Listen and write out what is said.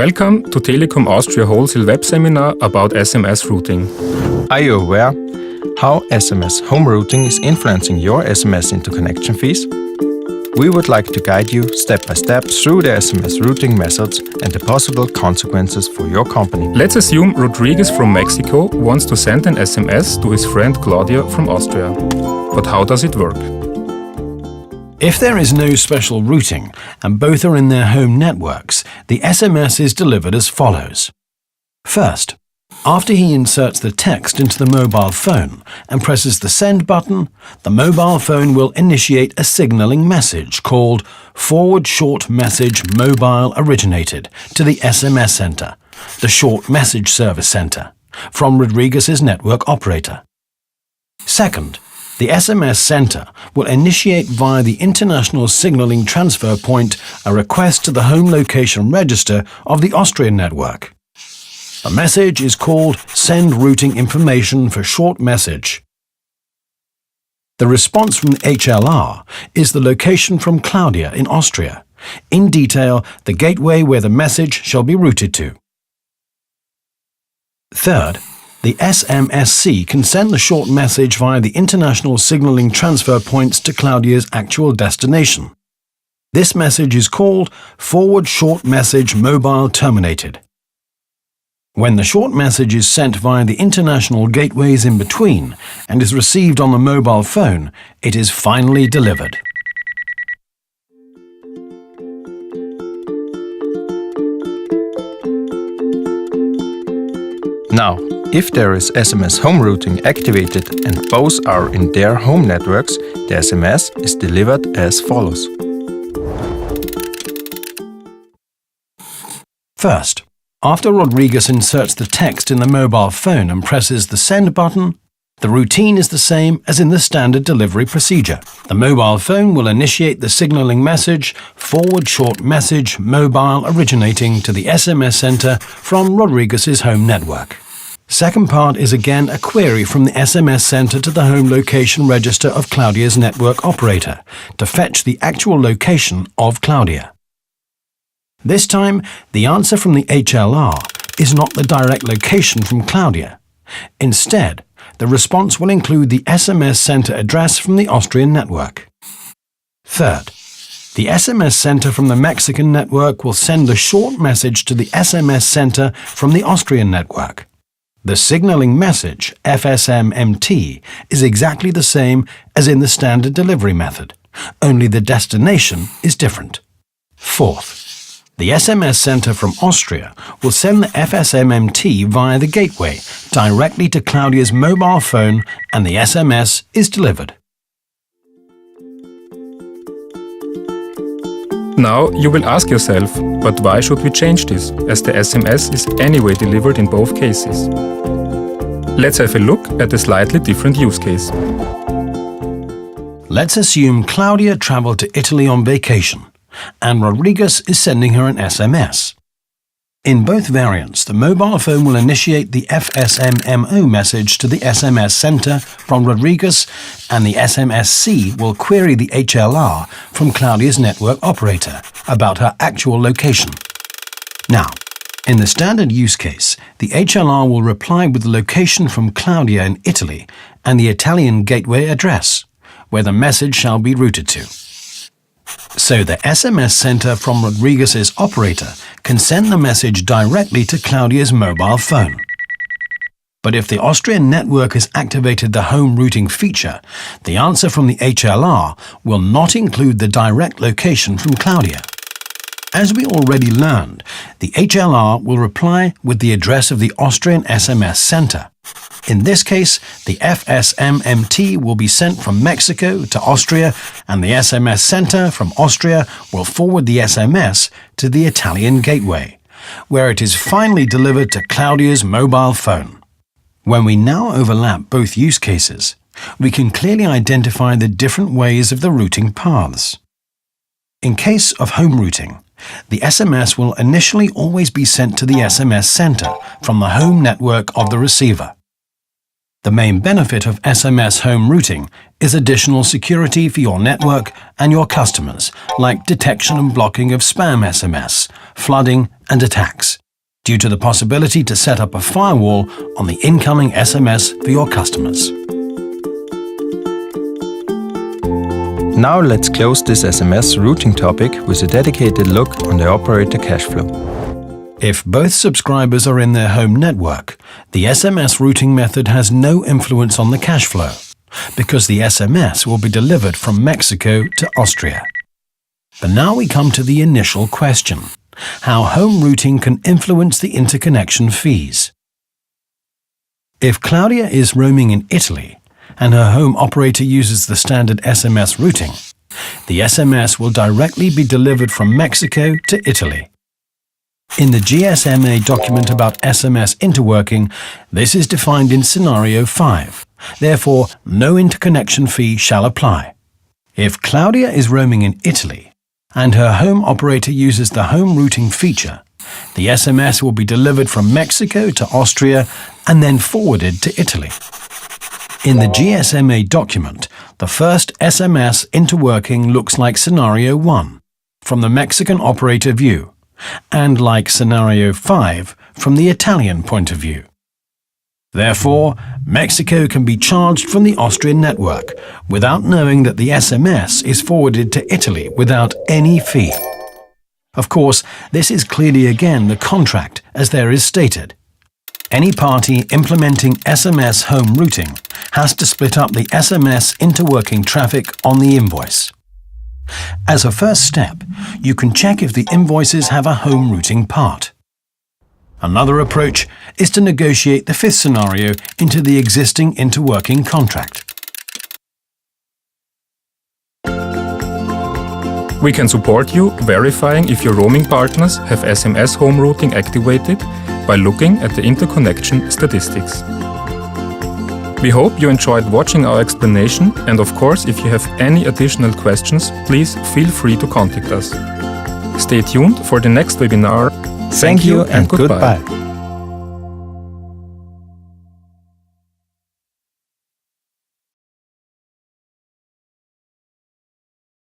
Welcome to Telekom Austria Wholesale web seminar about SMS routing. Are you aware how SMS Home Routing is influencing your SMS interconnection fees? We would like to guide you step by step through the SMS routing methods and the possible consequences for your company. Let's assume Rodriguez from Mexico wants to send an SMS to his friend Claudia from Austria. But how does it work? If there is no special routing and both are in their home networks, the SMS is delivered as follows. First, after he inserts the text into the mobile phone and presses the send button, the mobile phone will initiate a signaling message called forward short message mobile originated to the SMS center, the short message service center, from Rodriguez's network operator. Second, the SMS center will initiate via the International Signaling Transfer Point a request to the home location register of the Austrian network. The message is called Send Routing Information for Short Message. The response from the HLR is the location from Claudia in Austria, in detail the gateway where the message shall be routed to. Third, the SMSC can send the short message via the International Signaling Transfer Points to Claudia's actual destination. This message is called Forward Short Message Mobile Terminated. When the short message is sent via the international gateways in between and is received on the mobile phone, it is finally delivered. Now, if there is SMS Home Routing activated and both are in their home networks, the SMS is delivered as follows. First, after Rodriguez inserts the text in the mobile phone and presses the send button, the routine is the same as in the standard delivery procedure. The mobile phone will initiate the signaling message forward short message mobile originating to the SMS center from Rodriguez's home network. Second part is again a query from the SMS center to the home location register of Claudia's network operator to fetch the actual location of Claudia. This time, the answer from the HLR is not the direct location from Claudia. Instead, the response will include the SMS center address from the Austrian network. Third, the SMS center from the Mexican network will send the short message to the SMS center from the Austrian network. The signaling message, FSMMT, is exactly the same as in the standard delivery method, only the destination is different. Fourth, the SMS center from Austria will send the FSMMT via the gateway directly to Claudia's mobile phone and the SMS is delivered. Now you will ask yourself, but why should we change this, as the SMS is anyway delivered in both cases? Let's have a look at a slightly different use case. Let's assume Claudia traveled to Italy on vacation, and Rodriguez is sending her an SMS. In both variants, the mobile phone will initiate the FSMMO message to the SMS center from Rodriguez, and the SMSC will query the HLR from Claudia's network operator about her actual location. Now, in the standard use case, the HLR will reply with the location from Claudia in Italy and the Italian gateway address, where the message shall be routed to. So the SMS center from Rodriguez's operator can send the message directly to Claudia's mobile phone. But if the Austrian network has activated the home routing feature, the answer from the HLR will not include the direct location from Claudia. As we already learned, the HLR will reply with the address of the Austrian SMS center. In this case, the FSMMT will be sent from Mexico to Austria, and the SMS center from Austria will forward the SMS to the Italian gateway, where it is finally delivered to Claudia's mobile phone. When we now overlap both use cases, we can clearly identify the different ways of the routing paths. In case of home routing, the SMS will initially always be sent to the SMS center from the home network of the receiver. The main benefit of SMS Home Routing is additional security for your network and your customers, like detection and blocking of spam SMS, flooding and attacks, due to the possibility to set up a firewall on the incoming SMS for your customers. Now let's close this SMS routing topic with a dedicated look on the operator cash flow. If both subscribers are in their home network, the SMS routing method has no influence on the cash flow, because the SMS will be delivered from Mexico to Austria. But now we come to the initial question: how home routing can influence the interconnection fees. If Claudia is roaming in Italy and her home operator uses the standard SMS routing, the SMS will directly be delivered from Mexico to Italy. In the GSMA document about SMS interworking, this is defined in Scenario 5. Therefore, no interconnection fee shall apply. If Claudia is roaming in Italy and her home operator uses the home routing feature, the SMS will be delivered from Mexico to Austria and then forwarded to Italy. In the GSMA document, the first SMS interworking looks like Scenario 1 from the Mexican operator view, and like Scenario 5 from the Italian point of view. Therefore, Mexico can be charged from the Austrian network without knowing that the SMS is forwarded to Italy without any fee. Of course, this is clearly again the contract as there is stated. Any party implementing SMS home routing has to split up the SMS interworking traffic on the invoice. As a first step, you can check if the invoices have a home routing part. Another approach is to negotiate the fifth scenario into the existing interworking contract. We can support you verifying if your roaming partners have SMS Home Routing activated by looking at the interconnection statistics. We hope you enjoyed watching our explanation, and of course, if you have any additional questions, please feel free to contact us. Stay tuned for the next webinar. Thank you and goodbye.